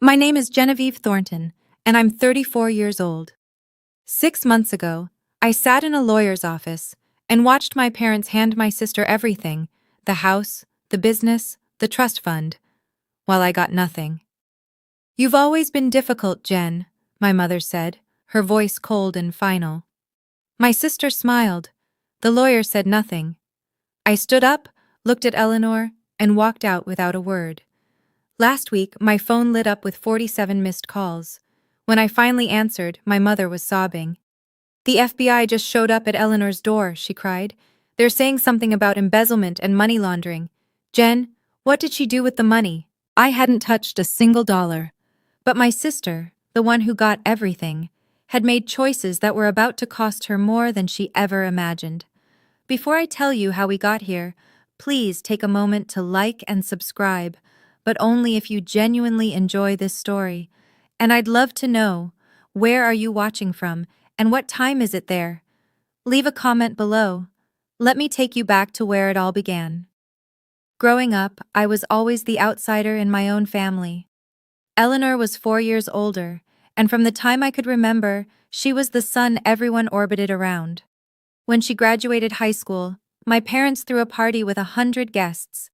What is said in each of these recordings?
My name is Genevieve Thornton, and I'm 34 years old. 6 months ago, I sat in a lawyer's office and watched my parents hand my sister everything: the house, the business, the trust fund, while I got nothing. "You've always been difficult, Jen," my mother said, her voice cold and final. My sister smiled. The lawyer said nothing. I stood up, looked at Eleanor, and walked out without a word. Last week, my phone lit up with 47 missed calls. When I finally answered, my mother was sobbing. "The FBI just showed up at Eleanor's door," she cried. "They're saying something about embezzlement and money laundering. Jen, what did she do with the money?" I hadn't touched a single dollar. But my sister, the one who got everything, had made choices that were about to cost her more than she ever imagined. Before I tell you how we got here, please take a moment to like and subscribe, but only if you genuinely enjoy this story. And I'd love to know, where are you watching from, and what time is it there? Leave a comment below. Let me take you back to where it all began. Growing up, I was always the outsider in my own family. Eleanor was 4 years older, and from the time I could remember, she was the sun everyone orbited around. When she graduated high school, my parents threw a party with 100 guests.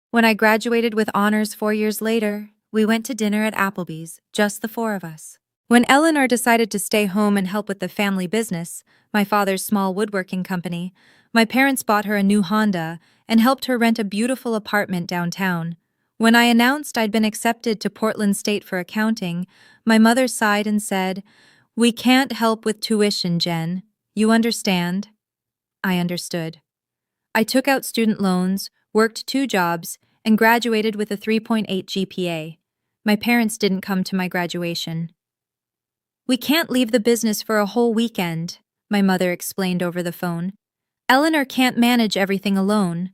When I graduated with honors 4 years later, we went to dinner at Applebee's, just the four of us. When Eleanor decided to stay home and help with the family business, my father's small woodworking company, my parents bought her a new Honda and helped her rent a beautiful apartment downtown. When I announced I'd been accepted to Portland State for accounting, my mother sighed and said, "We can't help with tuition, Jen. You understand?" I understood. I took out student loans, worked 2 jobs, and graduated with a 3.8 GPA. My parents didn't come to my graduation. "We can't leave the business for a whole weekend," my mother explained over the phone. "Eleanor can't manage everything alone."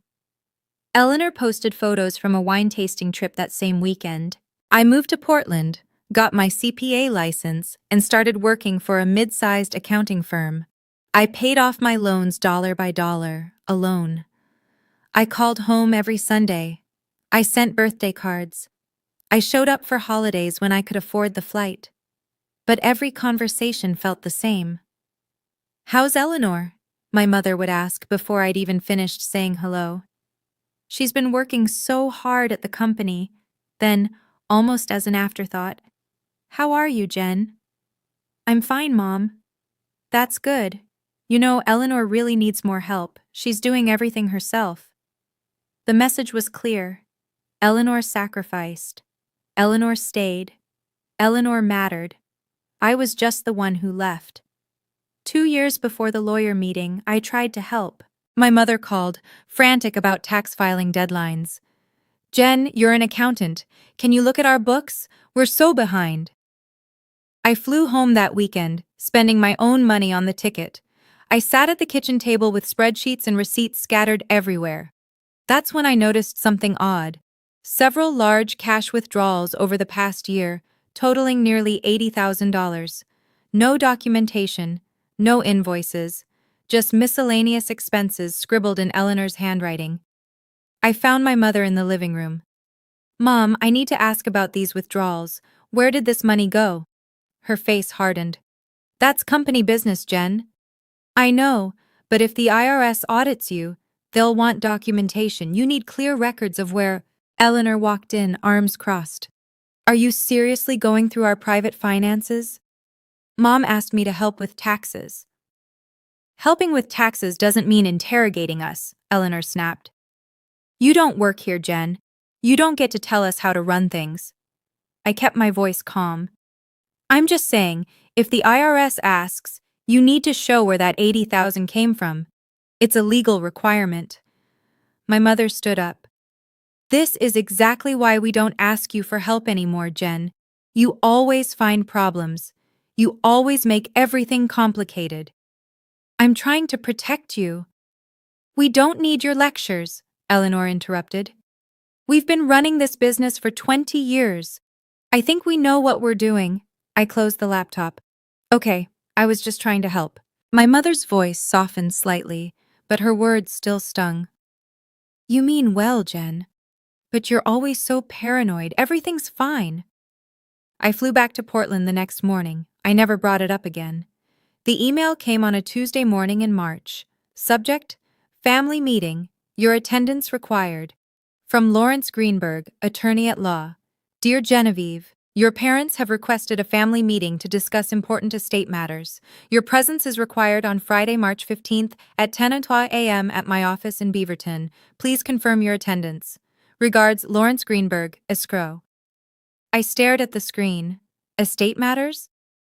Eleanor posted photos from a wine tasting trip that same weekend. I moved to Portland, got my CPA license, and started working for a mid-sized accounting firm. I paid off my loans dollar by dollar, alone. I called home every Sunday. I sent birthday cards. I showed up for holidays when I could afford the flight. But every conversation felt the same. "How's Eleanor?" my mother would ask before I'd even finished saying hello. "She's been working so hard at the company." Then, almost as an afterthought, "How are you, Jen?" "I'm fine, Mom." "That's good. You know, Eleanor really needs more help. She's doing everything herself." The message was clear. Eleanor sacrificed. Eleanor stayed. Eleanor mattered. I was just the one who left. 2 years before the lawyer meeting, I tried to help. My mother called, frantic about tax filing deadlines. "Jen, you're an accountant. Can you look at our books? We're so behind." I flew home that weekend, spending my own money on the ticket. I sat at the kitchen table with spreadsheets and receipts scattered everywhere. That's when I noticed something odd. Several large cash withdrawals over the past year, totaling nearly $80,000. No documentation, no invoices, just miscellaneous expenses scribbled in Eleanor's handwriting. I found my mother in the living room. "Mom, I need to ask about these withdrawals. Where did this money go?" Her face hardened. "That's company business, Jen." "I know, but if the IRS audits you, they'll want documentation. You need clear records of where—" Eleanor walked in, arms crossed. "Are you seriously going through our private finances?" "Mom asked me to help with taxes." "Helping with taxes doesn't mean interrogating us," Eleanor snapped. "You don't work here, Jen. You don't get to tell us how to run things." I kept my voice calm. "I'm just saying, if the IRS asks, you need to show where that 80,000 came from. It's a legal requirement." My mother stood up. "This is exactly why we don't ask you for help anymore, Jen. You always find problems. You always make everything complicated." "I'm trying to protect you." "We don't need your lectures," Eleanor interrupted. "We've been running this business for 20 years. I think we know what we're doing." I closed the laptop. "Okay, I was just trying to help." My mother's voice softened slightly, but her words still stung. "You mean well, Jen. But you're always so paranoid. Everything's fine." I flew back to Portland the next morning. I never brought it up again. The email came on a Tuesday morning in March. Subject: Family Meeting. Your attendance required. From Lawrence Greenberg, attorney at law. Dear Genevieve, your parents have requested a family meeting to discuss important estate matters. Your presence is required on Friday, March 15th at 10:00 a.m. at my office in Beaverton. Please confirm your attendance. Regards, Lawrence Greenberg, escrow. I stared at the screen. Estate matters?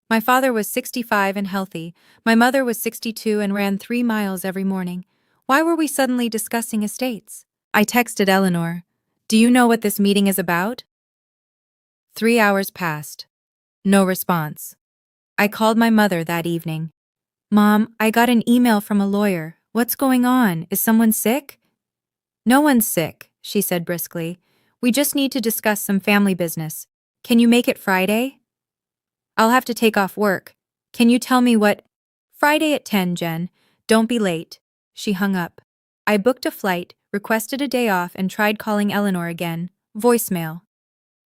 My father was 65 and healthy. My mother was 62 and ran 3 miles every morning. Why were we suddenly discussing estates? I texted Eleanor. Do you know what this meeting is about? 3 hours passed. No response. I called my mother that evening. Mom, I got an email from a lawyer. What's going on? Is someone sick? No one's sick, she said briskly. We just need to discuss some family business. Can you make it Friday? I'll have to take off work. Can you tell me what? Friday at 10, Jen. Don't be late. She hung up. I booked a flight, requested a day off, and tried calling Eleanor again. Voicemail.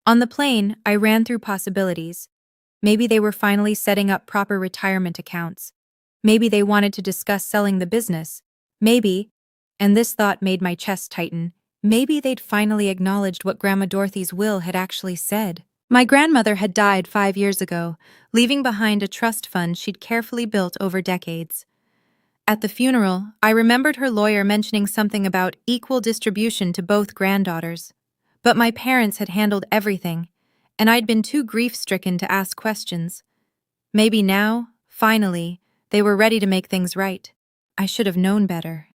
On the plane, I ran through possibilities. Maybe they were finally setting up proper retirement accounts. Maybe they wanted to discuss selling the business. Maybe, and this thought made my chest tighten, maybe they'd finally acknowledged what Grandma Dorothy's will had actually said. My grandmother had died 5 years ago, leaving behind a trust fund she'd carefully built over decades. At the funeral, I remembered her lawyer mentioning something about equal distribution to both granddaughters. But my parents had handled everything, and I'd been too grief-stricken to ask questions. Maybe now, finally, they were ready to make things right. I should have known better.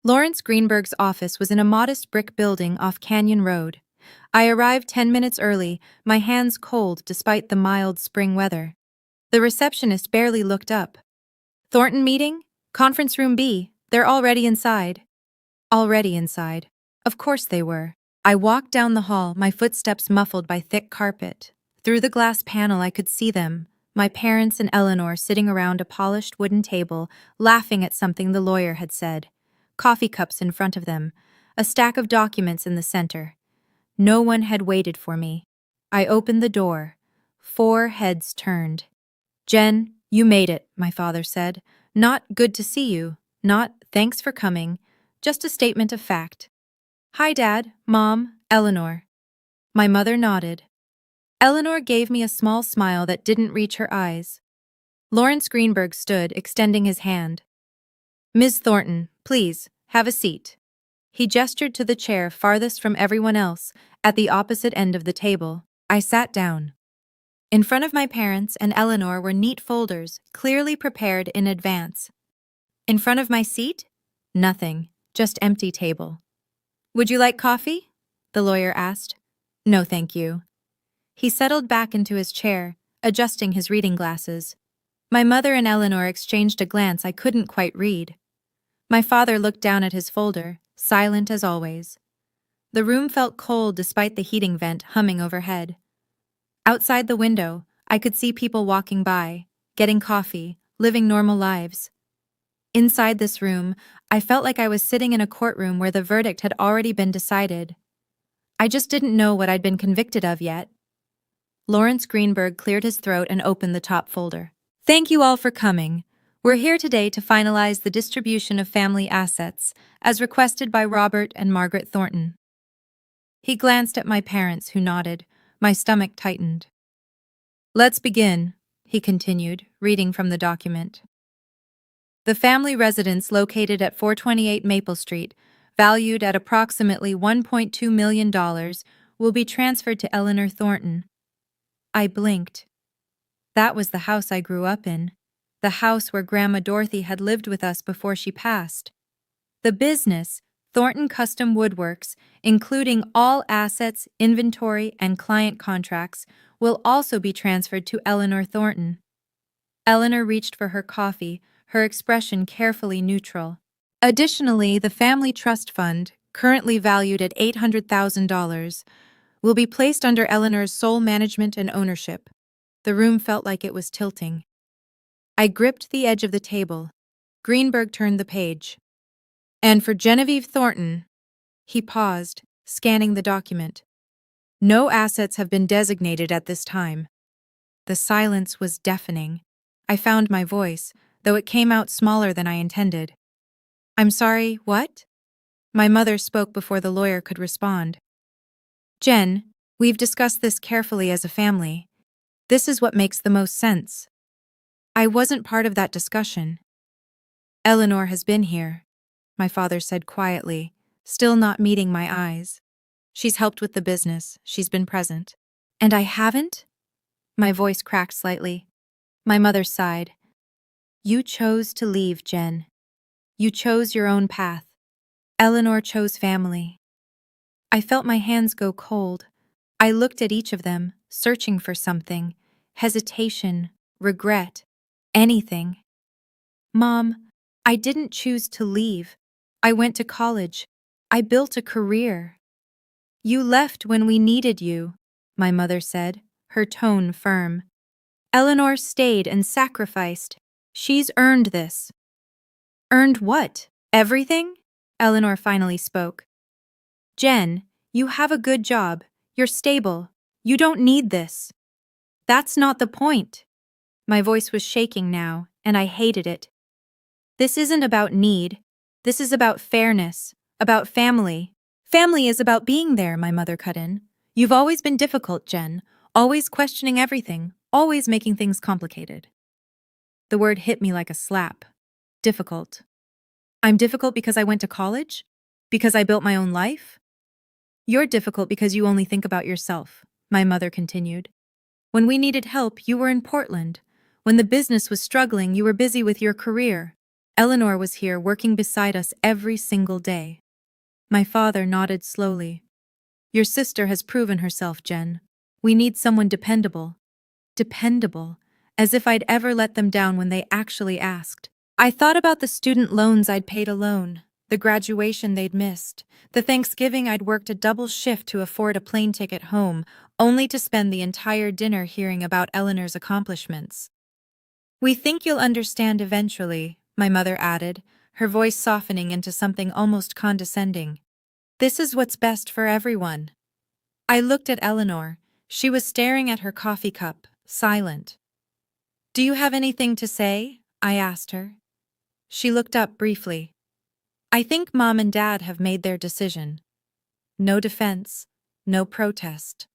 Lawrence Greenberg's office was in a modest brick building off Canyon Road. I arrived 10 minutes early, my hands cold despite the mild spring weather. The receptionist barely looked up. Thornton meeting? Conference room B. They're already inside. Already inside. Of course they were. I walked down the hall, my footsteps muffled by thick carpet. Through the glass panel I could see them, my parents and Eleanor sitting around a polished wooden table, laughing at something the lawyer had said. Coffee cups in front of them, a stack of documents in the center. No one had waited for me. I opened the door. 4 heads turned. Jen, you made it, my father said. Not good to see you, not thanks for coming, just a statement of fact. Hi, Dad, Mom, Eleanor. My mother nodded. Eleanor gave me a small smile that didn't reach her eyes. Lawrence Greenberg stood, extending his hand. Ms. Thornton, please, have a seat. He gestured to the chair farthest from everyone else, at the opposite end of the table. I sat down. In front of my parents and Eleanor were neat folders, clearly prepared in advance. In front of my seat? Nothing, just empty table. Would you like coffee? The lawyer asked. No, thank you. He settled back into his chair, adjusting his reading glasses. My mother and Eleanor exchanged a glance I couldn't quite read. My father looked down at his folder, silent as always. The room felt cold despite the heating vent humming overhead. Outside the window, I could see people walking by, getting coffee, living normal lives. Inside this room, I felt like I was sitting in a courtroom where the verdict had already been decided. I just didn't know what I'd been convicted of yet. Lawrence Greenberg cleared his throat and opened the top folder. Thank you all for coming. We're here today to finalize the distribution of family assets, as requested by Robert and Margaret Thornton. He glanced at my parents, who nodded. My stomach tightened. Let's begin, he continued, reading from the document. The family residence located at 428 Maple Street, valued at approximately $1.2 million, will be transferred to Eleanor Thornton. I blinked. That was the house I grew up in, the house where Grandma Dorothy had lived with us before she passed. The business, Thornton Custom Woodworks, including all assets, inventory, and client contracts, will also be transferred to Eleanor Thornton. Eleanor reached for her coffee, her expression carefully neutral. Additionally, the family trust fund, currently valued at $800,000, will be placed under Eleanor's sole management and ownership. The room felt like it was tilting. I gripped the edge of the table. Greenberg turned the page. And for Genevieve Thornton, he paused, scanning the document. No assets have been designated at this time. The silence was deafening. I found my voice, though it came out smaller than I intended. I'm sorry, what? My mother spoke before the lawyer could respond. Jen, we've discussed this carefully as a family. This is what makes the most sense. I wasn't part of that discussion. Eleanor has been here, my father said quietly, still not meeting my eyes. She's helped with the business, she's been present. And I haven't? My voice cracked slightly. My mother sighed. You chose to leave, Jen. You chose your own path. Eleanor chose family. I felt my hands go cold. I looked at each of them, searching for something. Hesitation, regret, anything. Mom, I didn't choose to leave. I went to college. I built a career. You left when we needed you, my mother said, her tone firm. Eleanor stayed and sacrificed. She's earned this. Earned what? Everything? Eleanor finally spoke. Jen, you have a good job. You're stable. You don't need this. That's not the point. My voice was shaking now, and I hated it. This isn't about need. This is about fairness, about family. Family is about being there, my mother cut in. You've always been difficult, Jen, always questioning everything, always making things complicated. The word hit me like a slap. Difficult. I'm difficult because I went to college? Because I built my own life? You're difficult because you only think about yourself, my mother continued. When we needed help, you were in Portland. When the business was struggling, you were busy with your career. Eleanor was here working beside us every single day. My father nodded slowly. Your sister has proven herself, Jen. We need someone dependable. Dependable, as if I'd ever let them down when they actually asked. I thought about the student loans I'd paid alone, the graduation they'd missed, the Thanksgiving I'd worked a double shift to afford a plane ticket home, only to spend the entire dinner hearing about Eleanor's accomplishments. We think you'll understand eventually, my mother added, her voice softening into something almost condescending. This is what's best for everyone. I looked at Eleanor. She was staring at her coffee cup, silent. Do you have anything to say? I asked her. She looked up briefly. I think Mom and Dad have made their decision. No defense, no protest,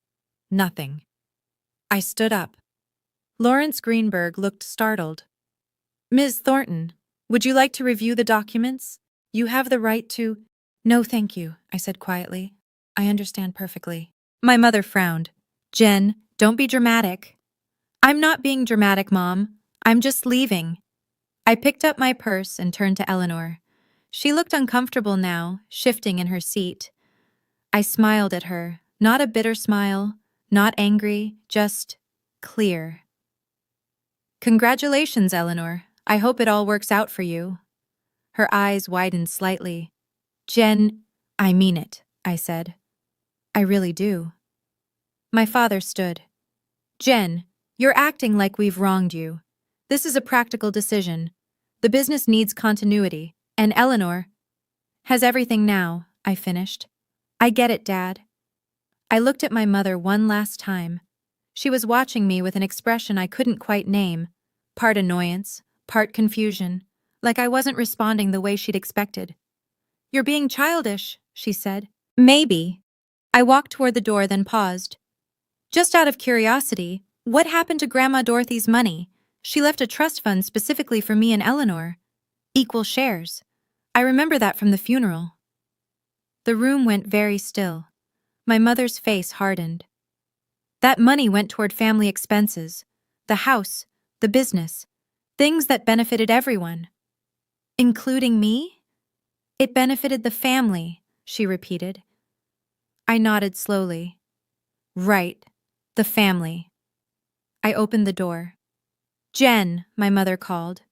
nothing. I stood up. Lawrence Greenberg looked startled. Ms. Thornton, would you like to review the documents? You have the right to— No, thank you, I said quietly. I understand perfectly. My mother frowned. Jen, don't be dramatic. I'm not being dramatic, Mom. I'm just leaving. I picked up my purse and turned to Eleanor. She looked uncomfortable now, shifting in her seat. I smiled at her, not a bitter smile, not angry, just clear. Congratulations, Eleanor. I hope it all works out for you. Her eyes widened slightly. Jen, I mean it, I said. I really do. My father stood. Jen, you're acting like we've wronged you. This is a practical decision. The business needs continuity, and Eleanor has everything now, I finished. I get it, Dad. I looked at my mother one last time. She was watching me with an expression I couldn't quite name, part annoyance, part confusion, like I wasn't responding the way she'd expected. You're being childish, she said. Maybe. I walked toward the door, then paused. Just out of curiosity, what happened to Grandma Dorothy's money? She left a trust fund specifically for me and Eleanor. Equal shares. I remember that from the funeral. The room went very still. My mother's face hardened. That money went toward family expenses, the house, the business, things that benefited everyone. Including me? It benefited the family, she repeated. I nodded slowly. Right, the family. I opened the door. Jen, my mother called.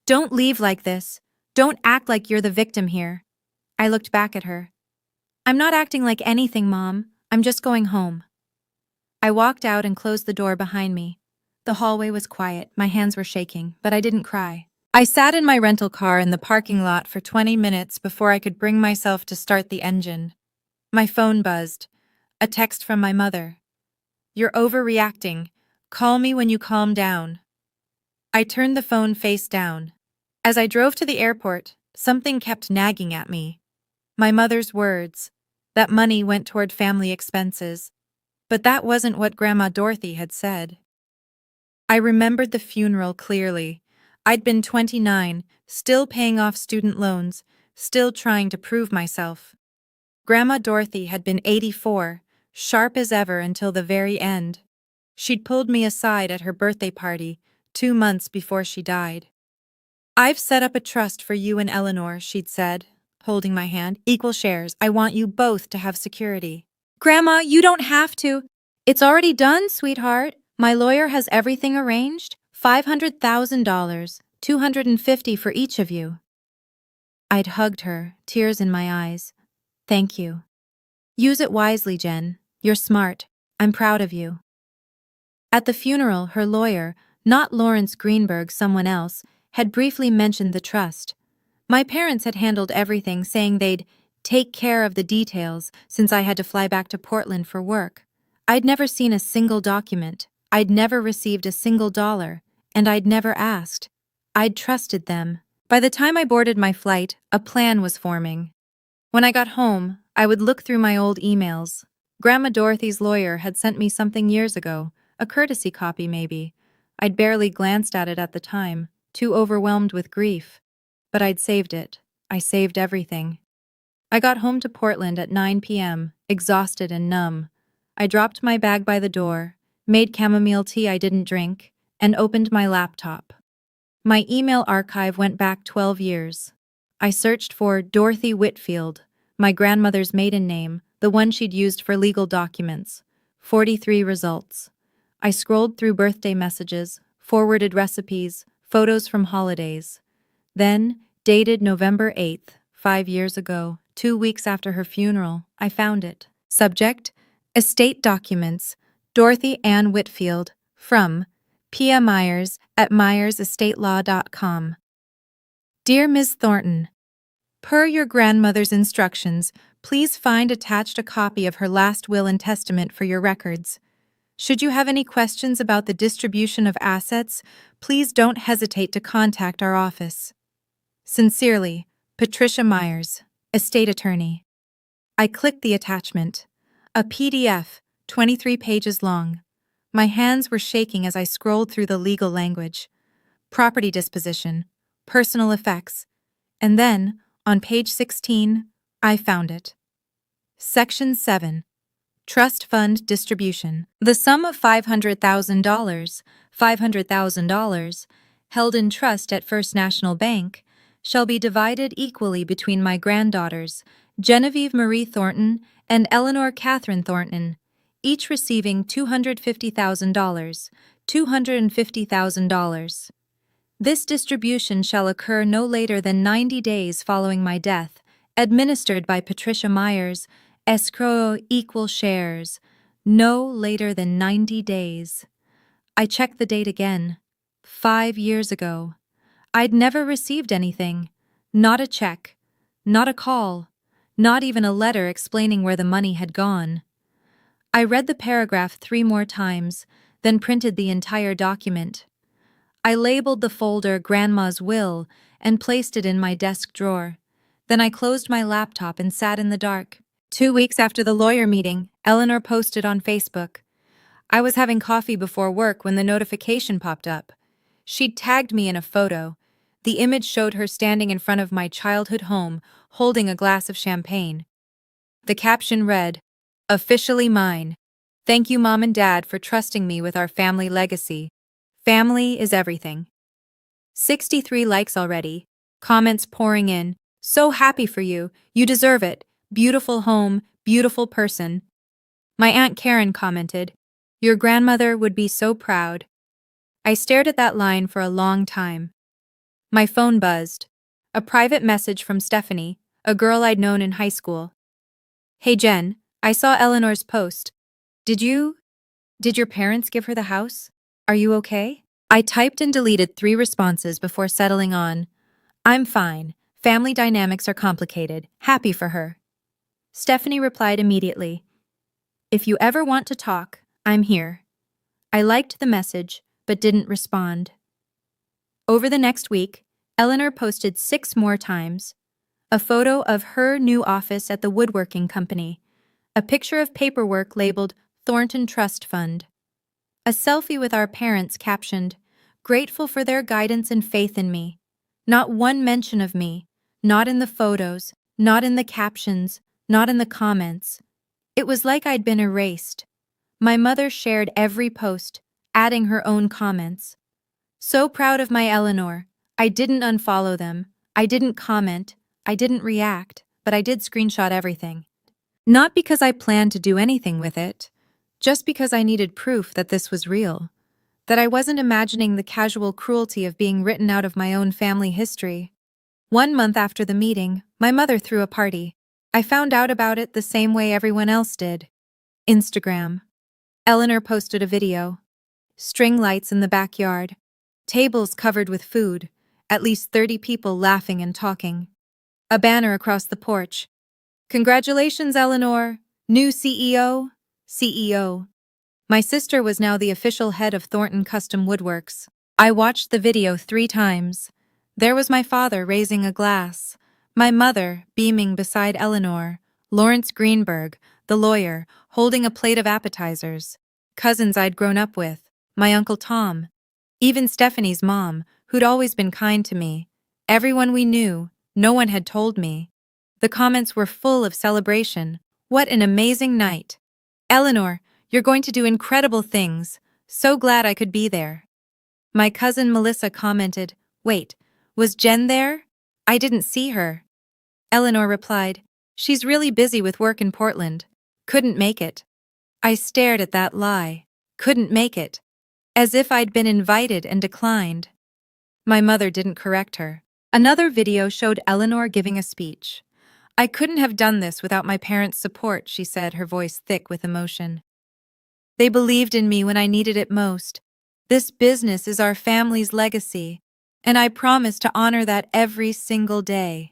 Don't leave like this. Don't act like you're the victim here. I looked back at her. I'm not acting like anything, Mom. I'm just going home. I walked out and closed the door behind me. The hallway was quiet, my hands were shaking, but I didn't cry. I sat in my rental car in the parking lot for 20 minutes before I could bring myself to start the engine. My phone buzzed. A text from my mother. You're overreacting. Call me when you calm down. I turned the phone face down. As I drove to the airport, something kept nagging at me. My mother's words. That money went toward family expenses. But that wasn't what Grandma Dorothy had said. I remembered the funeral clearly. I'd been 29, still paying off student loans, still trying to prove myself. Grandma Dorothy had been 84, sharp as ever until the very end. She'd pulled me aside at her birthday party, 2 months before she died. I've set up a trust for you and Eleanor, she'd said, holding my hand. Equal shares. I want you both to have security. Grandma, you don't have to. It's already done, sweetheart. My lawyer has everything arranged. $500,000, $250 for each of you. I'd hugged her, tears in my eyes. Thank you. Use it wisely, Jen. You're smart. I'm proud of you. At the funeral, her lawyer, not Lawrence Greenberg, someone else, had briefly mentioned the trust. My parents had handled everything, saying they'd take care of the details since I had to fly back to Portland for work. I'd never seen a single document. I'd never received a single dollar, and I'd never asked. I'd trusted them. By the time I boarded my flight, a plan was forming. When I got home, I would look through my old emails. Grandma Dorothy's lawyer had sent me something years ago, a courtesy copy maybe. I'd barely glanced at it at the time, too overwhelmed with grief. But I'd saved it. I saved everything. I got home to Portland at 9 p.m., exhausted and numb. I dropped my bag by the door, made chamomile tea I didn't drink, and opened my laptop. My email archive went back 12 years. I searched for Dorothy Whitfield, my grandmother's maiden name, the one she'd used for legal documents. 43 results. I scrolled through birthday messages, forwarded recipes, photos from holidays. Then, dated November 8th, 5 years ago, 2 weeks after her funeral, I found it. Subject: Estate Documents, Dorothy Ann Whitfield, from Pia Myers at myersestatelaw.com. Dear Ms. Thornton, per your grandmother's instructions, please find attached a copy of her last will and testament for your records. Should you have any questions about the distribution of assets, please don't hesitate to contact our office. Sincerely, Patricia Myers, Estate Attorney. I clicked the attachment. A PDF, 23 pages long. My hands were shaking as I scrolled through the legal language. Property disposition, personal effects. And then, on page 16, I found it. Section 7. Trust Fund Distribution. The sum of $500,000, held in trust at First National Bank, shall be divided equally between my granddaughters, Genevieve Marie Thornton and Eleanor Catherine Thornton, each receiving $250,000, $250,000. This distribution shall occur no later than 90 days following my death, administered by Patricia Myers, escrow equal shares, no later than 90 days. I checked the date again. 5 years ago. I'd never received anything. Not a check. Not a call. Not even a letter explaining where the money had gone. I read the paragraph 3 more times, then printed the entire document. I labeled the folder Grandma's Will and placed it in my desk drawer. Then I closed my laptop and sat in the dark. 2 weeks after the lawyer meeting, Eleanor posted on Facebook. I was having coffee before work when the notification popped up. She'd tagged me in a photo. The image showed her standing in front of my childhood home, holding a glass of champagne. The caption read, "Officially mine. Thank you, Mom and Dad, for trusting me with our family legacy. Family is everything." 63 likes already. Comments pouring in. So happy for you. You deserve it. Beautiful home, beautiful person. My Aunt Karen commented, "Your grandmother would be so proud." I stared at that line for a long time. My phone buzzed. A private message from Stephanie, a girl I'd known in high school. "Hey Jen, I saw Eleanor's post. Did your parents give her the house? Are you okay?" I typed and deleted 3 responses before settling on, "I'm fine. Family dynamics are complicated. Happy for her." Stephanie replied immediately, If you ever want to talk, I'm here. I liked the message, but didn't respond. Over the next week, Eleanor posted 6 more times. A photo of her new office at the woodworking company. A picture of paperwork labeled Thornton Trust Fund. A selfie with our parents captioned, "Grateful for their guidance and faith in me." Not one mention of me. Not in the photos, not in the captions, not in the comments. It was like I'd been erased. My mother shared every post, adding her own comments. So proud of my Eleanor. I didn't unfollow them. I didn't comment. I didn't react, but I did screenshot everything. Not because I planned to do anything with it, just because I needed proof that this was real, that I wasn't imagining the casual cruelty of being written out of my own family history. 1 month after the meeting, my mother threw a party. I found out about it the same way everyone else did. Instagram. Eleanor posted a video. String lights in the backyard. Tables covered with food. At least 30 people laughing and talking. A banner across the porch. "Congratulations, Eleanor! New CEO, CEO." My sister was now the official head of Thornton Custom Woodworks. I watched the video 3 times. There was my father raising a glass, my mother beaming beside Eleanor, Lawrence Greenberg, the lawyer, holding a plate of appetizers, cousins I'd grown up with, my Uncle Tom, even Stephanie's mom, who'd always been kind to me. Everyone we knew, no one had told me. The comments were full of celebration. "What an amazing night. Eleanor, you're going to do incredible things. So glad I could be there." My cousin Melissa commented, "Wait, was Jen there? I didn't see her." Eleanor replied, "She's really busy with work in Portland. Couldn't make it." I stared at that lie. Couldn't make it. As if I'd been invited and declined. My mother didn't correct her. Another video showed Eleanor giving a speech. "I couldn't have done this without my parents' support," she said, her voice thick with emotion. "They believed in me when I needed it most. This business is our family's legacy, and I promise to honor that every single day."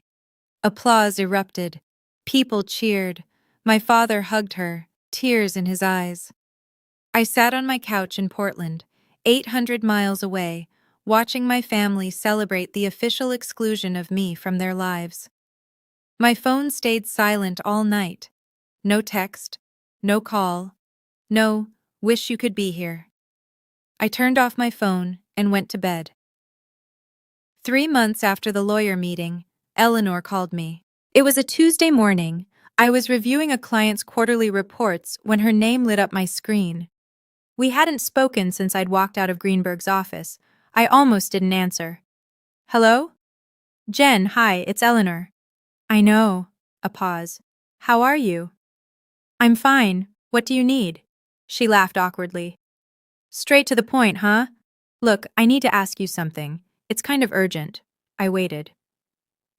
Applause erupted. People cheered. My father hugged her, tears in his eyes. I sat on my couch in Portland, 800 miles away, watching my family celebrate the official exclusion of me from their lives. My phone stayed silent all night. No text, no call, no, "Wish you could be here." I turned off my phone and went to bed. 3 months after the lawyer meeting, Eleanor called me. It was a Tuesday morning. I was reviewing a client's quarterly reports when her name lit up my screen. We hadn't spoken since I'd walked out of Greenberg's office. I almost didn't answer. "Hello?" "Jen, hi, it's Eleanor." "I know." A pause. "How are you?" "I'm fine. What do you need?" She laughed awkwardly. "Straight to the point, huh? Look, I need to ask you something. It's kind of urgent." I waited.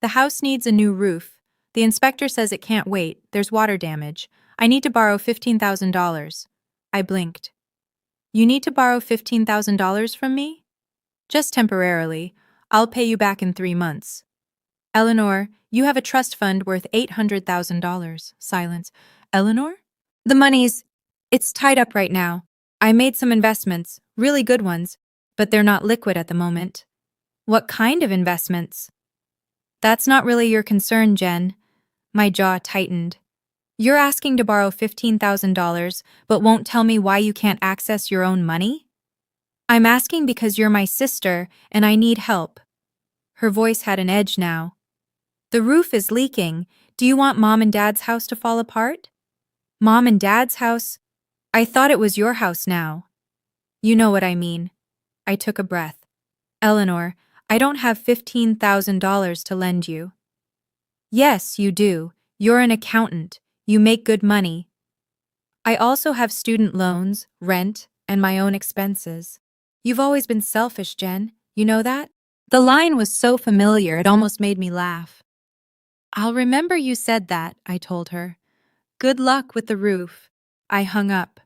"The house needs a new roof. The inspector says it can't wait. There's water damage. I need to borrow $15,000. I blinked. "You need to borrow $15,000 from me?" "Just temporarily. I'll pay you back in 3 months. "Eleanor, you have a trust fund worth $800,000. Silence. "Eleanor?" It's tied up right now. I made some investments, really good ones, but they're not liquid at the moment." "What kind of investments?" "That's not really your concern, Jen." My jaw tightened. "You're asking to borrow $15,000, but won't tell me why you can't access your own money?" "I'm asking because you're my sister, and I need help." Her voice had an edge now. "The roof is leaking. Do you want Mom and Dad's house to fall apart?" "Mom and Dad's house? I thought it was your house now." "You know what I mean." I took a breath. "Eleanor, I don't have $15,000 to lend you." "Yes, you do. You're an accountant. You make good money." "I also have student loans, rent, and my own expenses." "You've always been selfish, Jen. You know that?" The line was so familiar it almost made me laugh. "I'll remember you said that," I told her. "Good luck with the roof." I hung up.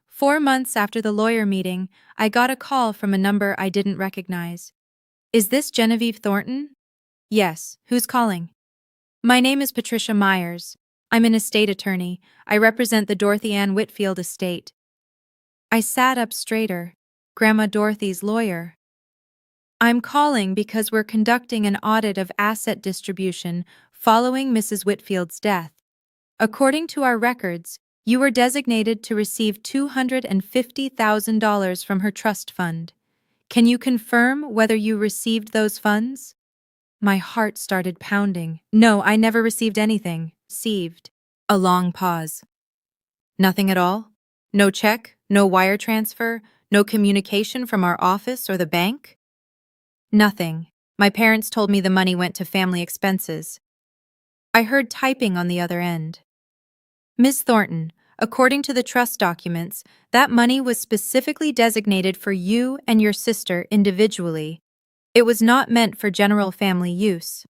4 months after the lawyer meeting, I got a call from a number I didn't recognize. "Is this Genevieve Thornton?" "Yes. Who's calling?" "My name is Patricia Myers. I'm an estate attorney. I represent the Dorothy Ann Whitfield estate. I sat up straighter. Grandma Dorothy's lawyer. I'm calling because we're conducting an audit of asset distribution following Mrs. Whitfield's death. According to our records, you were designated to receive $250,000 from her trust fund. Can you confirm whether you received those funds? My heart started pounding. No, I never received anything. Received. A long pause. Nothing at all? No check? No wire transfer? No communication from our office or the bank? Nothing. My parents told me the money went to family expenses. I heard typing on the other end. Ms. Thornton, according to the trust documents, that money was specifically designated for you and your sister individually. It was not meant for general family use.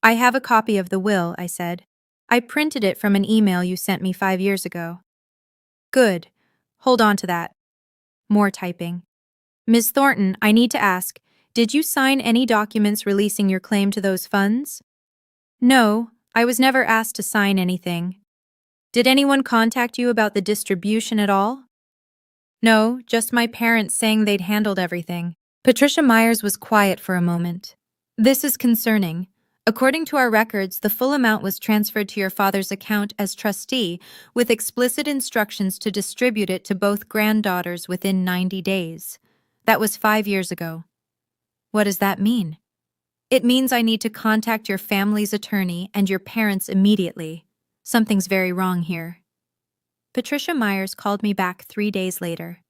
I have a copy of the will, I said. I printed it from an email you sent me 5 years ago. Good. Hold on to that. More typing. Ms. Thornton, I need to ask, did you sign any documents releasing your claim to those funds? No, I was never asked to sign anything. Did anyone contact you about the distribution at all? No, just my parents saying they'd handled everything. Patricia Myers was quiet for a moment. This is concerning. According to our records, the full amount was transferred to your father's account as trustee with explicit instructions to distribute it to both granddaughters within 90 days. That was 5 years ago. What does that mean? It means I need to contact your family's attorney and your parents immediately. Something's very wrong here. Patricia Myers called me back 3 days later.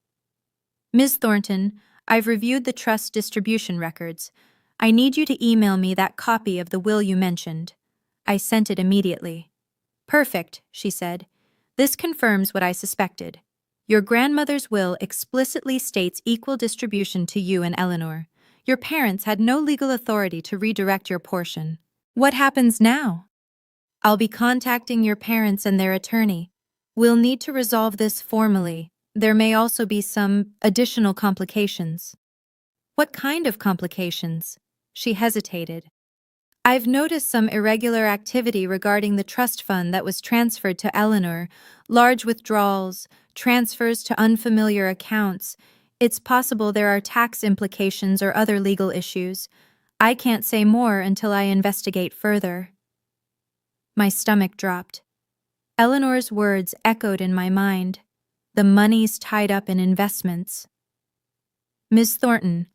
Ms. Thornton, I've reviewed the trust distribution records. I need you to email me that copy of the will you mentioned. I sent it immediately. Perfect, she said. This confirms what I suspected. Your grandmother's will explicitly states equal distribution to you and Eleanor. Your parents had no legal authority to redirect your portion. What happens now? I'll be contacting your parents and their attorney. We'll need to resolve this formally. There may also be some additional complications. What kind of complications? She hesitated. I've noticed some irregular activity regarding the trust fund that was transferred to Eleanor, large withdrawals, transfers to unfamiliar accounts. It's possible there are tax implications or other legal issues. I can't say more until I investigate further. My stomach dropped. Eleanor's words echoed in my mind. The money's tied up in investments. Ms. Thornton,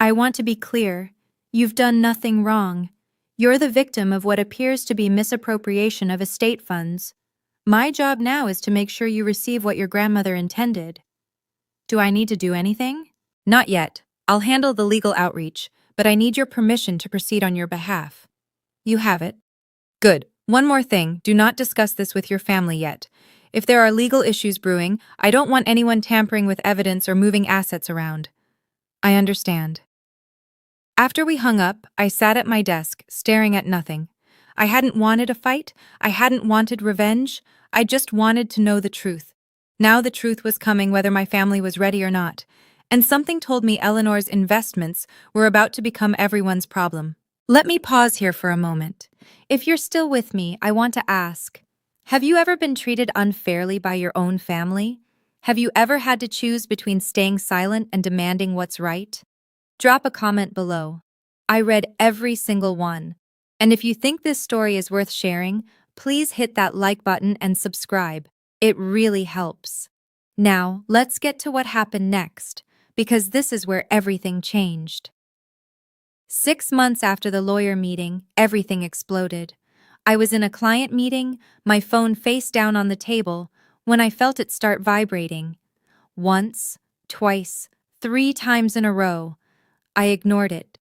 I want to be clear. You've done nothing wrong. You're the victim of what appears to be misappropriation of estate funds. My job now is to make sure you receive what your grandmother intended. Do I need to do anything? Not yet. I'll handle the legal outreach, but I need your permission to proceed on your behalf. You have it. Good. One more thing, do not discuss this with your family yet. If there are legal issues brewing, I don't want anyone tampering with evidence or moving assets around. I understand. After we hung up, I sat at my desk, staring at nothing. I hadn't wanted a fight. I hadn't wanted revenge. I just wanted to know the truth. Now the truth was coming whether my family was ready or not. And something told me Eleanor's investments were about to become everyone's problem. Let me pause here for a moment. If you're still with me, I want to ask, have you ever been treated unfairly by your own family? Have you ever had to choose between staying silent and demanding what's right? Drop a comment below. I read every single one. And if you think this story is worth sharing, please hit that like button and subscribe. It really helps. Now, let's get to what happened next, because this is where everything changed. 6 months after the lawyer meeting, everything exploded. I was in a client meeting, my phone face down on the table, when I felt it start vibrating. Once, twice, 3 times in a row. I ignored it.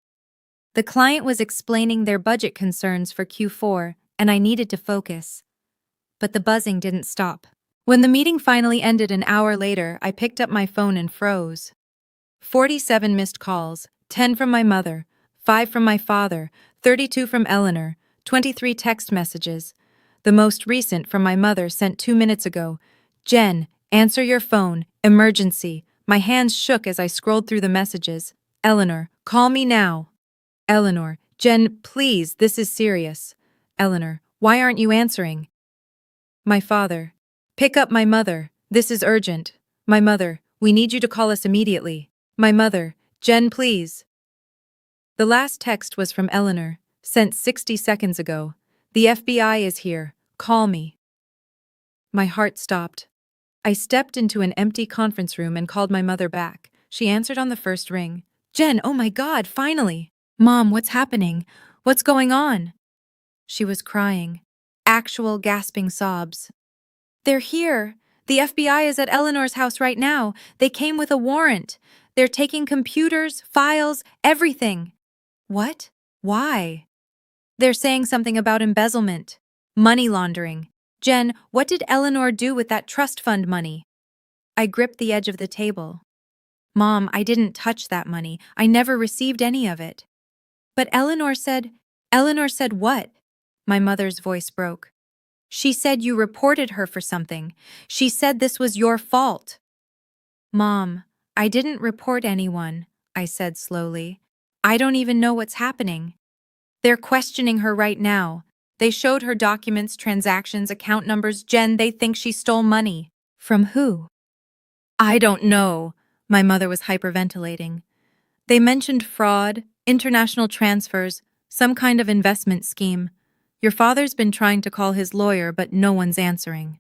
The client was explaining their budget concerns for Q4, and I needed to focus. But the buzzing didn't stop. When the meeting finally ended an hour later, I picked up my phone and froze. 47 missed calls, 10 from my mother, 5 from my father, 32 from Eleanor, 23 text messages. The most recent from my mother sent 2 minutes ago. Jen, answer your phone, emergency. My hands shook as I scrolled through the messages. Eleanor, call me now. Eleanor, Jen, please, this is serious. Eleanor, why aren't you answering? My father. Pick up my mother. This is urgent. My mother. We need you to call us immediately. My mother. Jen, please. The last text was from Eleanor, sent 60 seconds ago. The FBI is here. Call me. My heart stopped. I stepped into an empty conference room and called my mother back. She answered on the first ring. Jen, oh my God, finally! Mom, what's happening? What's going on? She was crying. Actual gasping sobs. They're here. The FBI is at Eleanor's house right now. They came with a warrant. They're taking computers, files, everything. What? Why? They're saying something about embezzlement. Money laundering. Jen, what did Eleanor do with that trust fund money? I gripped the edge of the table. Mom, I didn't touch that money. I never received any of it. But Eleanor said what? My mother's voice broke. She said you reported her for something. She said this was your fault. Mom, I didn't report anyone, I said slowly. I don't even know what's happening. They're questioning her right now. They showed her documents, transactions, account numbers. Jen, they think she stole money. From who? I don't know. My mother was hyperventilating. They mentioned fraud, international transfers, some kind of investment scheme. Your father's been trying to call his lawyer, but no one's answering.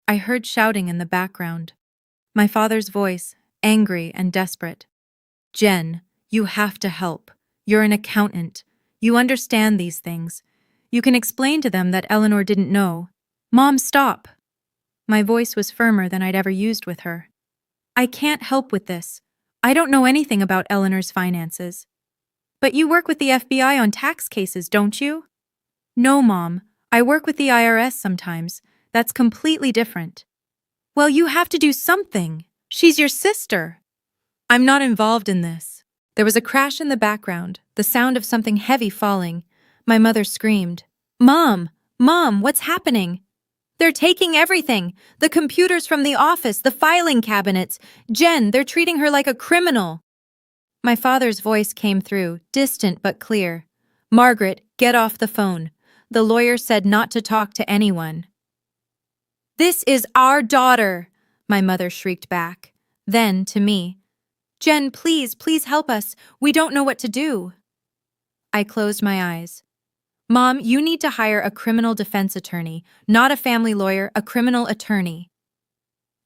I heard shouting in the background. My father's voice, angry and desperate. Jen, you have to help. You're an accountant. You understand these things. You can explain to them that Eleanor didn't know. Mom, stop. My voice was firmer than I'd ever used with her. I can't help with this. I don't know anything about Eleanor's finances. But you work with the FBI on tax cases, don't you? No, Mom. I work with the IRS sometimes. That's completely different. Well, you have to do something. She's your sister. I'm not involved in this. There was a crash in the background, the sound of something heavy falling. My mother screamed. Mom! Mom, what's happening? They're taking everything. The computers from the office, the filing cabinets. Jen, they're treating her like a criminal. My father's voice came through, distant but clear. Margaret, get off the phone. The lawyer said not to talk to anyone. This is our daughter, my mother shrieked back. Then, to me, Jen, please help us. We don't know what to do. I closed my eyes. Mom, you need to hire a criminal defense attorney, not a family lawyer, a criminal attorney.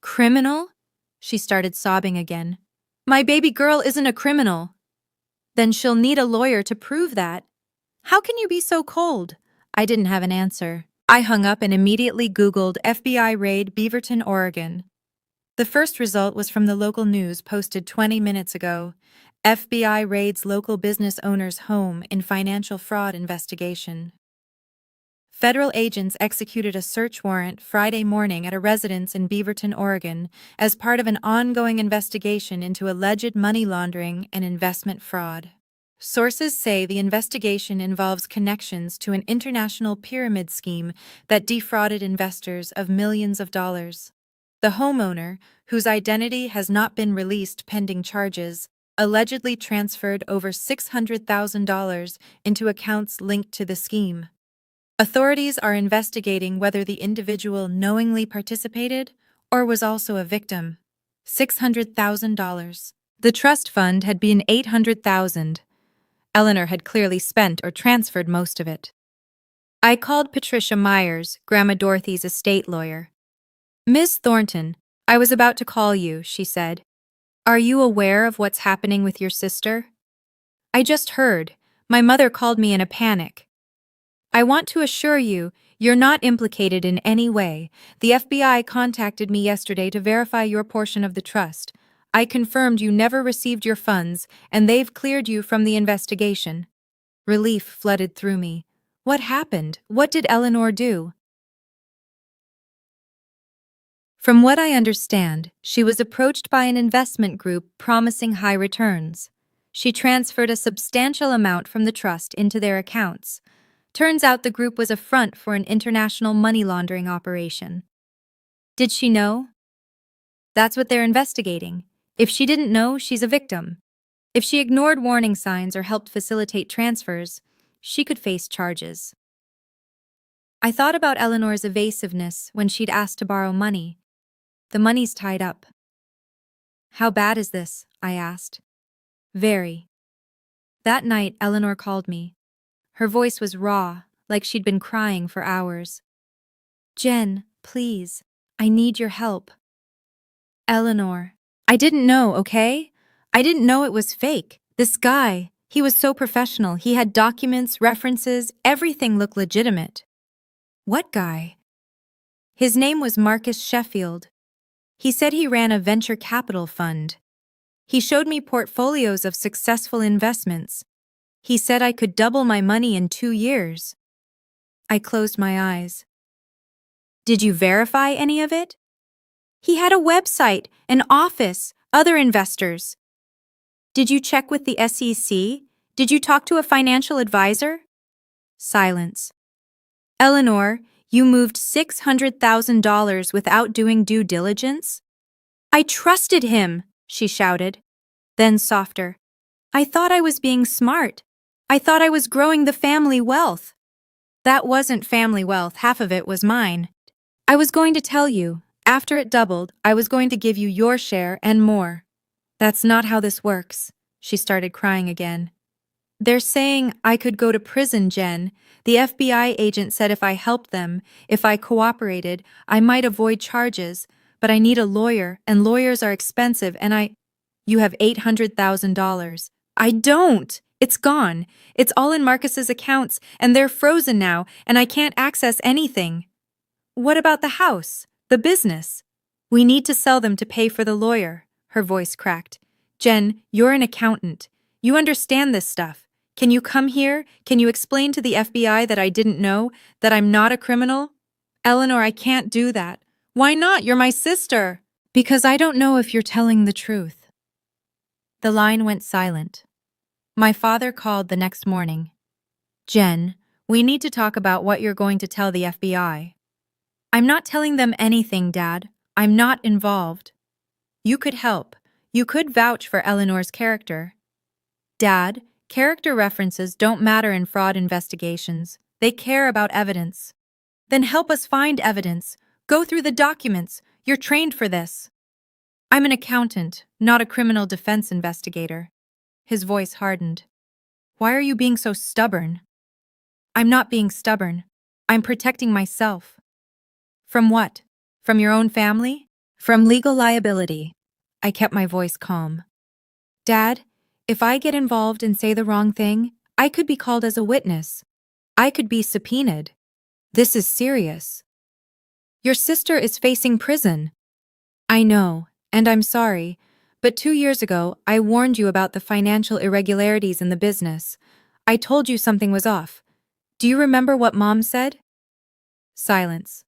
Criminal? She started sobbing again. My baby girl isn't a criminal. Then she'll need a lawyer to prove that. How can you be so cold? I didn't have an answer. I hung up and immediately Googled FBI raid Beaverton, Oregon. The first result was from the local news posted 20 minutes ago. FBI raids local business owner's home in financial fraud investigation. Federal agents executed a search warrant Friday morning at a residence in Beaverton, Oregon, as part of an ongoing investigation into alleged money laundering and investment fraud. Sources say the investigation involves connections to an international pyramid scheme that defrauded investors of millions of dollars. The homeowner, whose identity has not been released pending charges, allegedly transferred over $600,000 into accounts linked to the scheme. Authorities are investigating whether the individual knowingly participated or was also a victim. $600,000. The trust fund had been $800,000. Eleanor had clearly spent or transferred most of it. I called Patricia Myers, Grandma Dorothy's estate lawyer. Ms. Thornton, I was about to call you, she said. Are you aware of what's happening with your sister? I just heard. My mother called me in a panic. I want to assure you, you're not implicated in any way. The FBI contacted me yesterday to verify your portion of the trust. I confirmed you never received your funds, and they've cleared you from the investigation. Relief flooded through me. What happened? What did Eleanor do? From what I understand, she was approached by an investment group promising high returns. She transferred a substantial amount from the trust into their accounts. Turns out the group was a front for an international money laundering operation. Did she know? That's what they're investigating. If she didn't know, she's a victim. If she ignored warning signs or helped facilitate transfers, she could face charges. I thought about Eleanor's evasiveness when she'd asked to borrow money. The money's tied up. How bad is this? I asked. Very. That night, Eleanor called me. Her voice was raw, like she'd been crying for hours. Jen, please, I need your help. Eleanor. I didn't know, okay? I didn't know it was fake. This guy, he was so professional. He had documents, references, everything looked legitimate. What guy? His name was Marcus Sheffield. He said he ran a venture capital fund. He showed me portfolios of successful investments. He said I could double my money in 2 years. I closed my eyes. Did you verify any of it? He had a website, an office, other investors. Did you check with the SEC? Did you talk to a financial advisor? Silence. Eleanor, you moved $600,000 without doing due diligence? I trusted him, she shouted. Then softer. I thought I was being smart. I thought I was growing the family wealth. That wasn't family wealth, half of it was mine. I was going to tell you, after it doubled, I was going to give you your share and more. That's not how this works. She started crying again. They're saying I could go to prison, Jen. The FBI agent said if I helped them, if I cooperated, I might avoid charges, but I need a lawyer, and lawyers are expensive, and You have $800,000. I don't! It's gone. It's all in Marcus's accounts, and they're frozen now, and I can't access anything. What about the house? The business? We need to sell them to pay for the lawyer. Her voice cracked. Jen, you're an accountant. You understand this stuff. Can you come here? Can you explain to the FBI that I didn't know, that I'm not a criminal? Eleanor, I can't do that. Why not? You're my sister. Because I don't know if you're telling the truth. The line went silent. My father called the next morning. Jen, we need to talk about what you're going to tell the FBI. I'm not telling them anything, Dad. I'm not involved. You could help. You could vouch for Eleanor's character. Dad, character references don't matter in fraud investigations. They care about evidence. Then help us find evidence. Go through the documents. You're trained for this. I'm an accountant, not a criminal defense investigator. His voice hardened. Why are you being so stubborn? I'm not being stubborn. I'm protecting myself. From what? From your own family? From legal liability. I kept my voice calm. Dad, if I get involved and say the wrong thing, I could be called as a witness. I could be subpoenaed. This is serious. Your sister is facing prison. I know, and I'm sorry, but 2 years ago, I warned you about the financial irregularities in the business. I told you something was off. Do you remember what Mom said? Silence.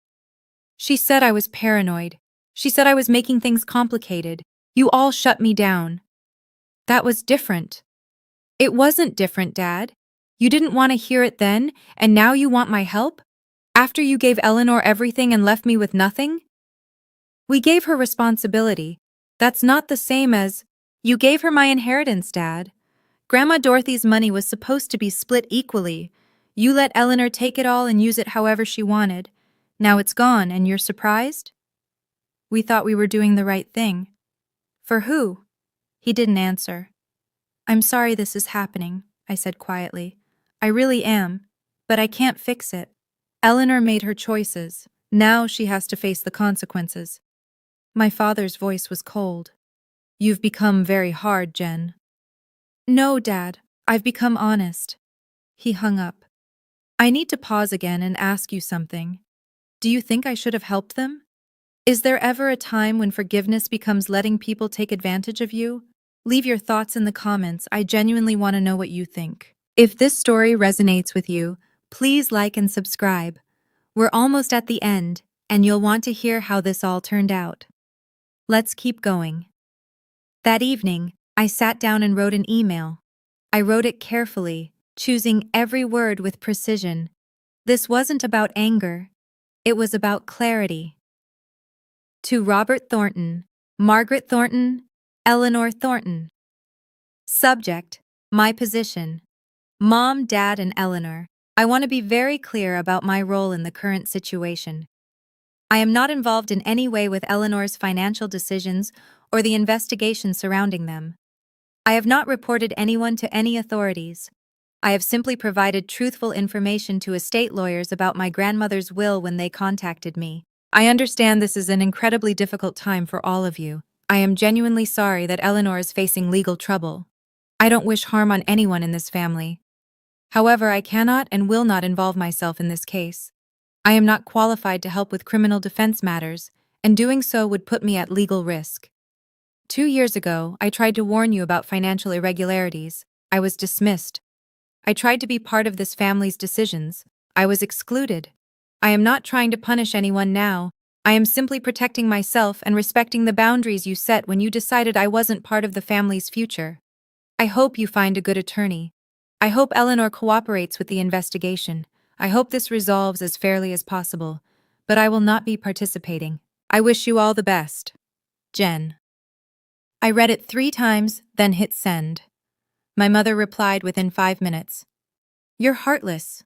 She said I was paranoid. She said I was making things complicated. You all shut me down. That was different. It wasn't different, Dad. You didn't want to hear it then, and now you want my help? After you gave Eleanor everything and left me with nothing? We gave her responsibility. That's not the same as, you gave her my inheritance, Dad. Grandma Dorothy's money was supposed to be split equally. You let Eleanor take it all and use it however she wanted. Now it's gone, and you're surprised? We thought we were doing the right thing. For who? He didn't answer. I'm sorry this is happening, I said quietly. I really am, but I can't fix it. Eleanor made her choices. Now she has to face the consequences. My father's voice was cold. You've become very hard, Jen. No, Dad, I've become honest. He hung up. I need to pause again and ask you something. Do you think I should have helped them? Is there ever a time when forgiveness becomes letting people take advantage of you? Leave your thoughts in the comments. I genuinely want to know what you think. If this story resonates with you, please like and subscribe. We're almost at the end, and you'll want to hear how this all turned out. Let's keep going. That evening, I sat down and wrote an email. I wrote it carefully, choosing every word with precision. This wasn't about anger. It was about clarity. To Robert Thornton, Margaret Thornton, Eleanor Thornton. Subject, my position. Mom, Dad, and Eleanor. I want to be very clear about my role in the current situation. I am not involved in any way with Eleanor's financial decisions or the investigation surrounding them. I have not reported anyone to any authorities. I have simply provided truthful information to estate lawyers about my grandmother's will when they contacted me. I understand this is an incredibly difficult time for all of you. I am genuinely sorry that Eleanor is facing legal trouble. I don't wish harm on anyone in this family. However, I cannot and will not involve myself in this case. I am not qualified to help with criminal defense matters, and doing so would put me at legal risk. 2 years ago, I tried to warn you about financial irregularities. I was dismissed. I tried to be part of this family's decisions. I was excluded. I am not trying to punish anyone now. I am simply protecting myself and respecting the boundaries you set when you decided I wasn't part of the family's future. I hope you find a good attorney. I hope Eleanor cooperates with the investigation. I hope this resolves as fairly as possible, but I will not be participating. I wish you all the best. Jen. I read it 3 times, then hit send. My mother replied within 5 minutes. You're heartless.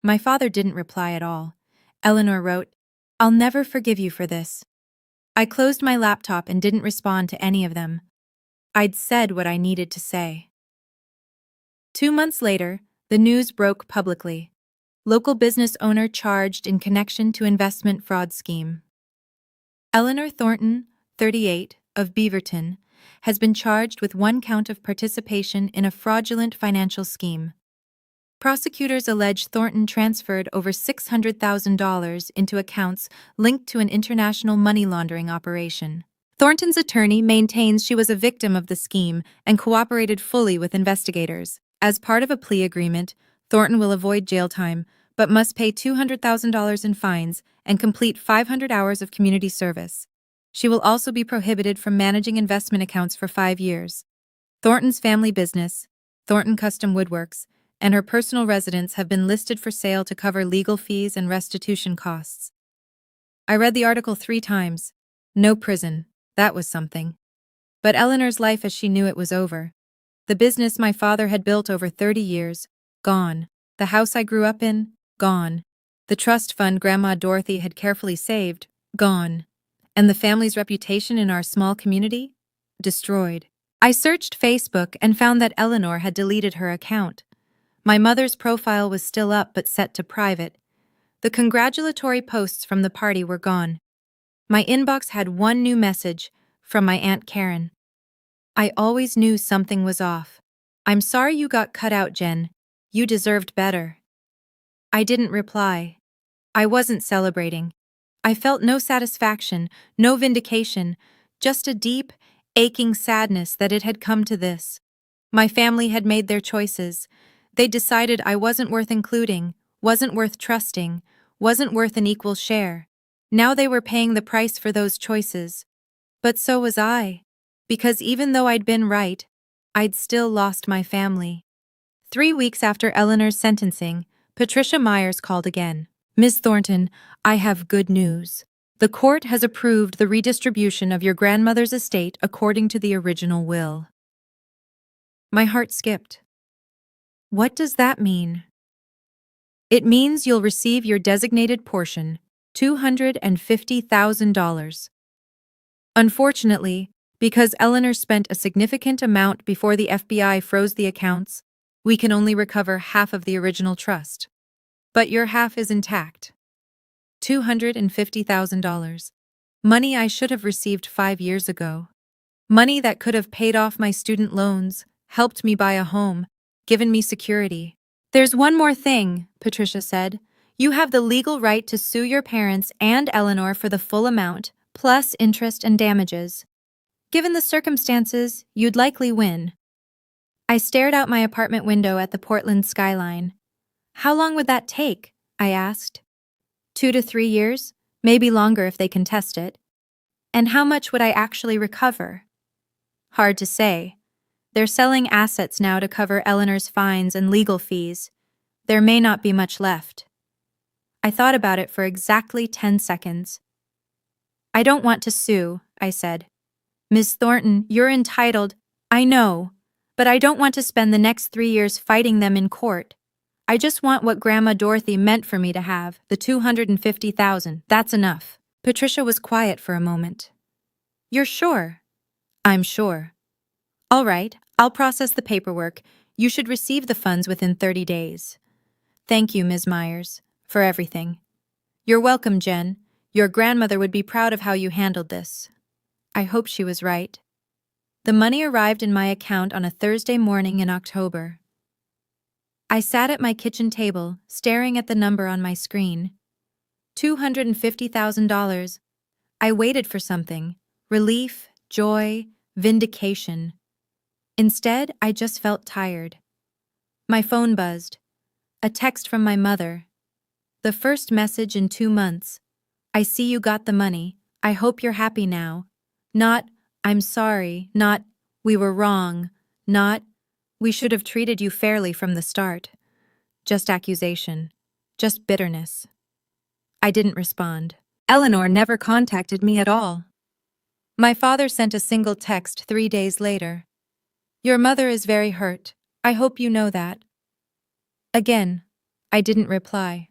My father didn't reply at all. Eleanor wrote, I'll never forgive you for this. I closed my laptop and didn't respond to any of them. I'd said what I needed to say. 2 months later, the news broke publicly. Local business owner charged in connection to investment fraud scheme. Eleanor Thornton, 38, of Beaverton, has been charged with 1 count of participation in a fraudulent financial scheme. Prosecutors allege Thornton transferred over $600,000 into accounts linked to an international money laundering operation. Thornton's attorney maintains she was a victim of the scheme and cooperated fully with investigators. As part of a plea agreement, Thornton will avoid jail time, but must pay $200,000 in fines and complete 500 hours of community service. She will also be prohibited from managing investment accounts for 5 years. Thornton's family business, Thornton Custom Woodworks, and her personal residence have been listed for sale to cover legal fees and restitution costs. I read the article 3 times. No prison. That was something. But Eleanor's life as she knew it was over. The business my father had built over 30 years, gone. The house I grew up in, gone. The trust fund Grandma Dorothy had carefully saved, gone. And the family's reputation in our small community? Destroyed. I searched Facebook and found that Eleanor had deleted her account. My mother's profile was still up but set to private. The congratulatory posts from the party were gone. My inbox had 1 new message from my Aunt Karen. I always knew something was off. I'm sorry you got cut out, Jen. You deserved better. I didn't reply. I wasn't celebrating. I felt no satisfaction, no vindication, just a deep, aching sadness that it had come to this. My family had made their choices. They decided I wasn't worth including, wasn't worth trusting, wasn't worth an equal share. Now they were paying the price for those choices. But so was I. Because even though I'd been right, I'd still lost my family. 3 weeks after Eleanor's sentencing, Patricia Myers called again. Ms. Thornton, I have good news. The court has approved the redistribution of your grandmother's estate according to the original will. My heart skipped. What does that mean? It means you'll receive your designated portion, $250,000. Unfortunately, because Eleanor spent a significant amount before the FBI froze the accounts, we can only recover half of the original trust. But your half is intact. $250,000. Money I should have received 5 years ago. Money that could have paid off my student loans, helped me buy a home, given me security. There's one more thing, Patricia said. You have the legal right to sue your parents and Eleanor for the full amount, plus interest and damages. Given the circumstances, you'd likely win. I stared out my apartment window at the Portland skyline. How long would that take? I asked. 2 to 3 years, maybe longer if they contest it. And how much would I actually recover? Hard to say. They're selling assets now to cover Eleanor's fines and legal fees. There may not be much left. I thought about it for exactly 10 seconds. I don't want to sue, I said. Ms. Thornton, you're entitled. I know, but I don't want to spend the next 3 years fighting them in court. I just want what Grandma Dorothy meant for me to have, the $250,000. That's enough. Patricia was quiet for a moment. You're sure? I'm sure. All right, I'll process the paperwork. You should receive the funds within 30 days. Thank you, Ms. Myers, for everything. You're welcome, Jen. Your grandmother would be proud of how you handled this. I hope she was right. The money arrived in my account on a Thursday morning in October. I sat at my kitchen table, staring at the number on my screen. $250,000. I waited for something. Relief, joy, vindication. Instead, I just felt tired. My phone buzzed. A text from my mother. The first message in 2 months. I see you got the money. I hope you're happy now. Not, I'm sorry. Not, we were wrong. Not, we should have treated you fairly from the start. Just accusation. Just bitterness. I didn't respond. Eleanor never contacted me at all. My father sent a single text 3 days later. Your mother is very hurt. I hope you know that. Again, I didn't reply.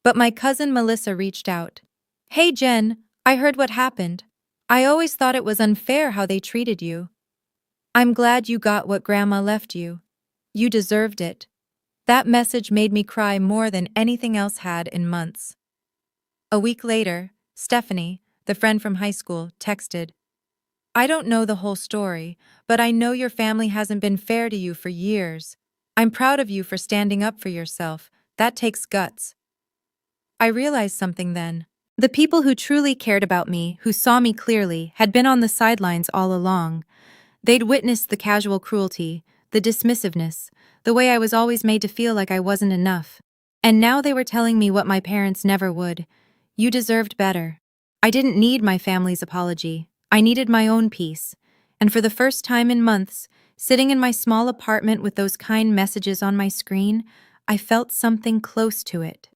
But my cousin Melissa reached out. Hey Jen, I heard what happened. I always thought it was unfair how they treated you. I'm glad you got what Grandma left you. You deserved it. That message made me cry more than anything else had in months. A week later, Stephanie, the friend from high school, texted. I don't know the whole story, but I know your family hasn't been fair to you for years. I'm proud of you for standing up for yourself. That takes guts. I realized something then. The people who truly cared about me, who saw me clearly, had been on the sidelines all along. They'd witnessed the casual cruelty, the dismissiveness, the way I was always made to feel like I wasn't enough. And now they were telling me what my parents never would. You deserved better. I didn't need my family's apology. I needed my own peace. And for the first time in months, sitting in my small apartment with those kind messages on my screen, I felt something close to it.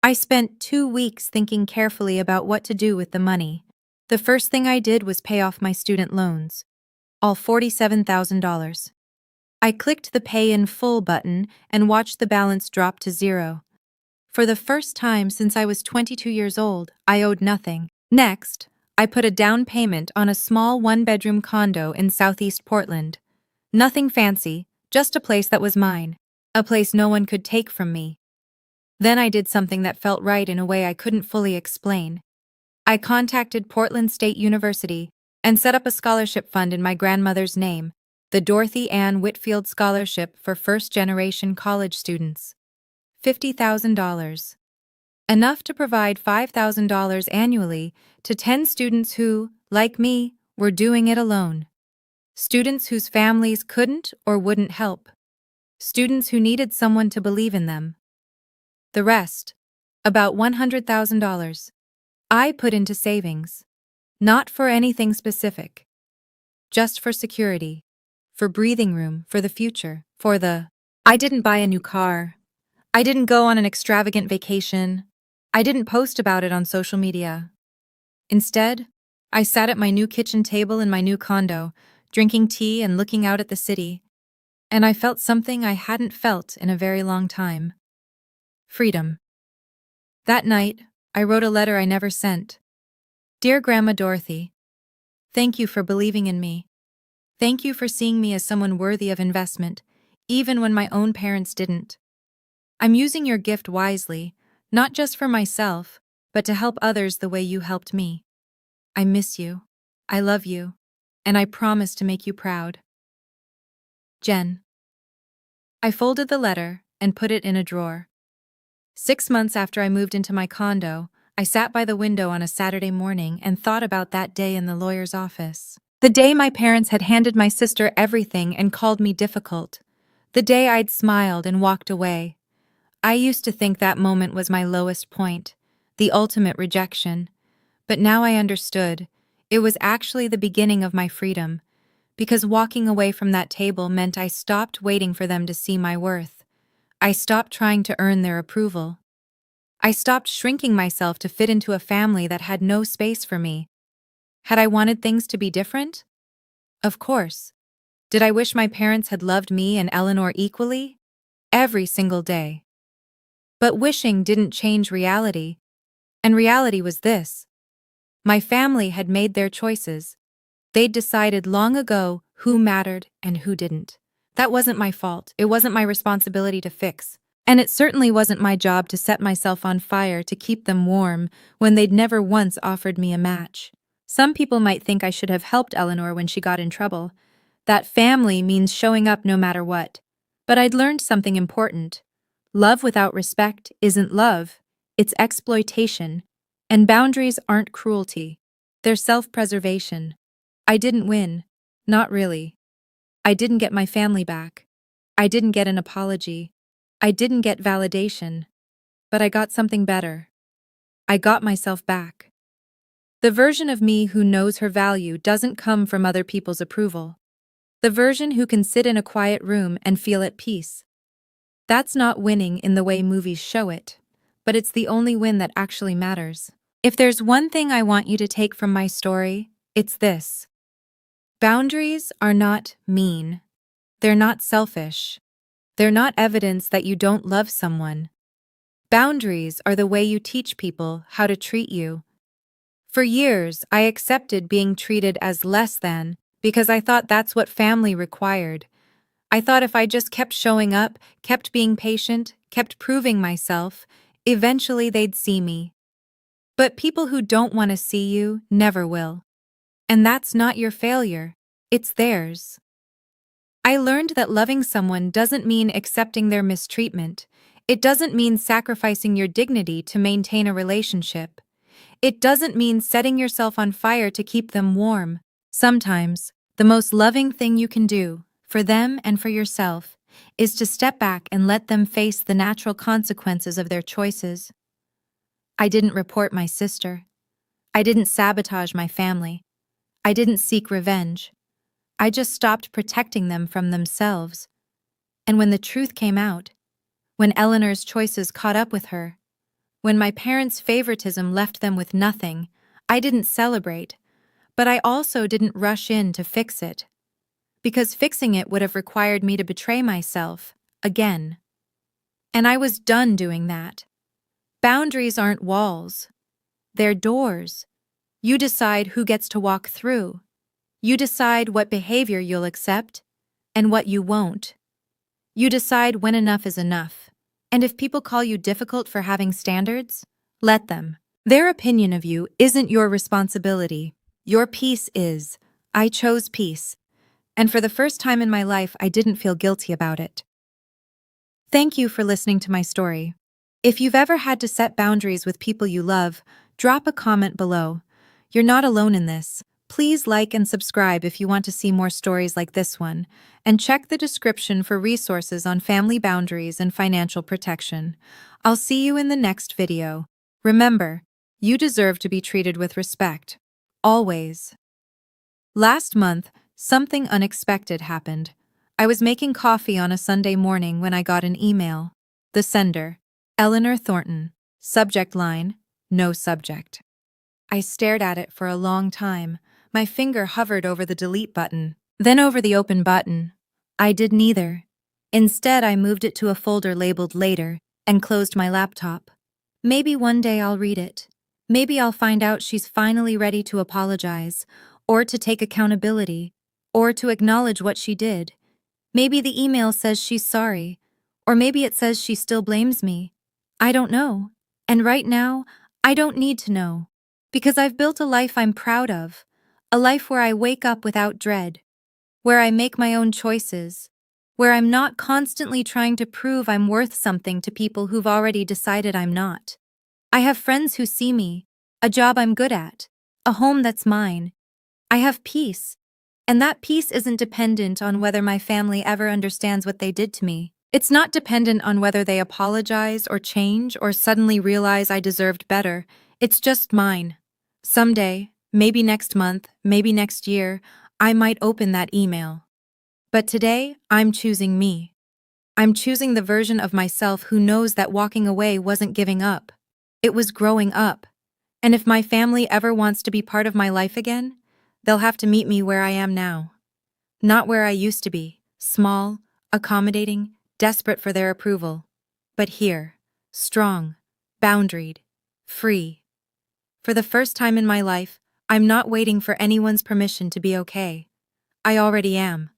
I spent 2 weeks thinking carefully about what to do with the money. The first thing I did was pay off my student loans. All $47,000. I clicked the Pay in Full button and watched the balance drop to zero. For the first time since I was 22 years old, I owed nothing. Next, I put a down payment on a small one-bedroom condo in Southeast Portland. Nothing fancy, just a place that was mine. A place no one could take from me. Then I did something that felt right in a way I couldn't fully explain. I contacted Portland State University and set up a scholarship fund in my grandmother's name, the Dorothy Ann Whitfield Scholarship for first-generation college students. $50,000. Enough to provide $5,000 annually to 10 students who, like me, were doing it alone. Students whose families couldn't or wouldn't help. Students who needed someone to believe in them. The rest, about $100,000, I put into savings. Not for anything specific. Just for security. For breathing room, for the future, I didn't buy a new car. I didn't go on an extravagant vacation. I didn't post about it on social media. Instead, I sat at my new kitchen table in my new condo, drinking tea and looking out at the city, and I felt something I hadn't felt in a very long time. Freedom. That night, I wrote a letter I never sent. Dear Grandma Dorothy, thank you for believing in me. Thank you for seeing me as someone worthy of investment, even when my own parents didn't. I'm using your gift wisely, not just for myself, but to help others the way you helped me. I miss you, I love you, and I promise to make you proud. Jen. I folded the letter and put it in a drawer. 6 months after I moved into my condo, I sat by the window on a Saturday morning and thought about that day in the lawyer's office. The day my parents had handed my sister everything and called me difficult. The day I'd smiled and walked away. I used to think that moment was my lowest point, the ultimate rejection. But now I understood. It was actually the beginning of my freedom, because walking away from that table meant I stopped waiting for them to see my worth. I stopped trying to earn their approval. I stopped shrinking myself to fit into a family that had no space for me. Had I wanted things to be different? Of course. Did I wish my parents had loved me and Eleanor equally? Every single day. But wishing didn't change reality. And reality was this. My family had made their choices. They'd decided long ago who mattered and who didn't. That wasn't my fault. It wasn't my responsibility to fix. And it certainly wasn't my job to set myself on fire to keep them warm when they'd never once offered me a match. Some people might think I should have helped Eleanor when she got in trouble. That family means showing up no matter what. But I'd learned something important. Love without respect isn't love, it's exploitation. And boundaries aren't cruelty. They're self-preservation. I didn't win. Not really. I didn't get my family back. I didn't get an apology. I didn't get validation. But I got something better. I got myself back. The version of me who knows her value doesn't come from other people's approval. The version who can sit in a quiet room and feel at peace. That's not winning in the way movies show it, but it's the only win that actually matters. If there's one thing I want you to take from my story, it's this. Boundaries are not mean. They're not selfish. They're not evidence that you don't love someone. Boundaries are the way you teach people how to treat you. For years, I accepted being treated as less than because I thought that's what family required. I thought if I just kept showing up, kept being patient, kept proving myself, eventually they'd see me. But people who don't want to see you never will. And that's not your failure, it's theirs. I learned that loving someone doesn't mean accepting their mistreatment. It doesn't mean sacrificing your dignity to maintain a relationship. It doesn't mean setting yourself on fire to keep them warm. Sometimes, the most loving thing you can do, for them and for yourself, is to step back and let them face the natural consequences of their choices. I didn't report my sister. I didn't sabotage my family. I didn't seek revenge. I just stopped protecting them from themselves. And when the truth came out, when Eleanor's choices caught up with her, when my parents' favoritism left them with nothing, I didn't celebrate, but I also didn't rush in to fix it. Because fixing it would have required me to betray myself, again. And I was done doing that. Boundaries aren't walls. They're doors. You decide who gets to walk through. You decide what behavior you'll accept and what you won't. You decide when enough is enough. And if people call you difficult for having standards, let them. Their opinion of you isn't your responsibility. Your peace is. I chose peace. And for the first time in my life, I didn't feel guilty about it. Thank you for listening to my story. If you've ever had to set boundaries with people you love, drop a comment below. You're not alone in this. Please like and subscribe if you want to see more stories like this one, and check the description for resources on family boundaries and financial protection. I'll see you in the next video. Remember, you deserve to be treated with respect. Always. Last month, something unexpected happened. I was making coffee on a Sunday morning when I got an email. The sender, Eleanor Thornton. Subject line, no subject. I stared at it for a long time. My finger hovered over the delete button, then over the open button. I did neither. Instead, I moved it to a folder labeled later and closed my laptop. Maybe one day I'll read it. Maybe I'll find out she's finally ready to apologize, or to take accountability, or to acknowledge what she did. Maybe the email says she's sorry, or maybe it says she still blames me. I don't know. And right now, I don't need to know. Because I've built a life I'm proud of. A life where I wake up without dread, where I make my own choices, where I'm not constantly trying to prove I'm worth something to people who've already decided I'm not. I have friends who see me, a job I'm good at, a home that's mine. I have peace, and that peace isn't dependent on whether my family ever understands what they did to me. It's not dependent on whether they apologize or change or suddenly realize I deserved better. It's just mine. Someday, maybe next month, maybe next year, I might open that email. But today, I'm choosing me. I'm choosing the version of myself who knows that walking away wasn't giving up. It was growing up. And if my family ever wants to be part of my life again, they'll have to meet me where I am now. Not where I used to be, small, accommodating, desperate for their approval. But here, strong, boundaried, free. For the first time in my life, I'm not waiting for anyone's permission to be okay. I already am.